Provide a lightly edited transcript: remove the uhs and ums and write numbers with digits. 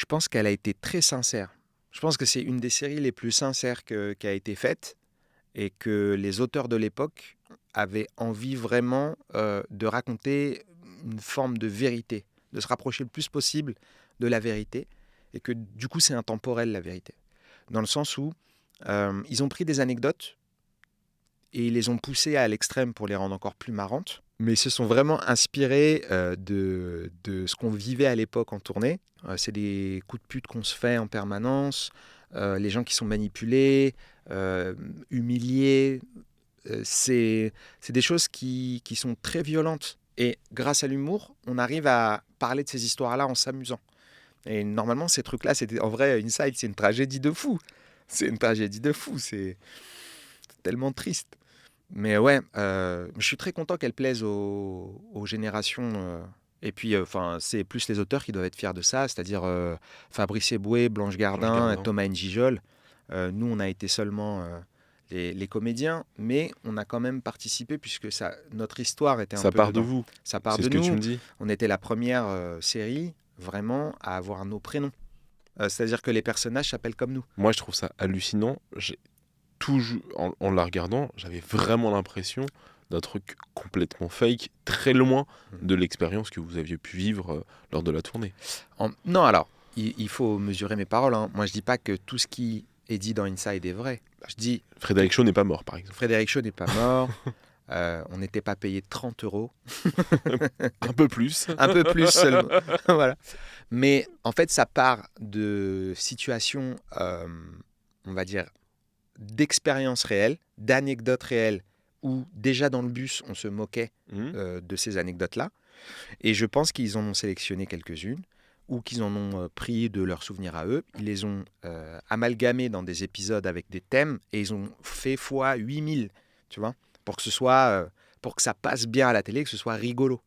Je pense qu'elle a été très sincère. Je pense que c'est une des séries les plus sincères qui a été faite et que les auteurs de l'époque avaient envie vraiment de raconter une forme de vérité, de se rapprocher le plus possible de la vérité et que du coup c'est intemporel la vérité. Dans le sens où ils ont pris des anecdotes et ils les ont poussées à l'extrême pour les rendre encore plus marrantes. Mais ils se sont vraiment inspirés de ce qu'on vivait à l'époque en tournée. C'est des coups de pute qu'on se fait en permanence, les gens qui sont manipulés, humiliés. C'est des choses qui sont très violentes. Et grâce à l'humour, on arrive à parler de ces histoires-là en s'amusant. Et normalement, ces trucs-là, c'était en vrai, Inside, c'est une tragédie de fou. C'est une tragédie de fou. C'est tellement triste. Mais ouais, je suis très content qu'elle plaise aux générations. Et puis, c'est plus les auteurs qui doivent être fiers de ça, c'est-à-dire Fabrice Eboué, Blanche Blanche Gardin, Gardin. Thomas N'Gijol. Nous, on a été seulement les comédiens, mais on a quand même participé puisque notre histoire était un Ça peu part de dedans. vous. Ça part C'est de ce que tu nous. me dis. On était la première série vraiment à avoir nos prénoms. C'est-à-dire que les personnages s'appellent comme nous. Moi, je trouve ça hallucinant. Toujours, en la regardant, j'avais vraiment l'impression d'un truc complètement fake, très loin de l'expérience que vous aviez pu vivre lors de la tournée. Non, alors, il faut mesurer mes paroles. Hein. Moi, je dis pas que tout ce qui est dit dans Inside est vrai. Je dis, Frédéric Shaw n'est pas mort, par exemple. Frédéric Shaw n'est pas mort. On n'était pas payé 30 euros. Un peu plus. Un peu plus seulement. Voilà. Mais en fait, ça part de situations, on va dire, d'expériences réelles, d'anecdotes réelles, où déjà dans le bus, on se moquait Mhm. de ces anecdotes-là. Et je pense qu'ils en ont sélectionné quelques-unes ou qu'ils en ont pris de leurs souvenirs à eux. Ils les ont amalgamés dans des épisodes avec des thèmes et ils ont fait fois 8000, tu vois, pour que ce soit, pour que ça passe bien à la télé, que ce soit rigolo.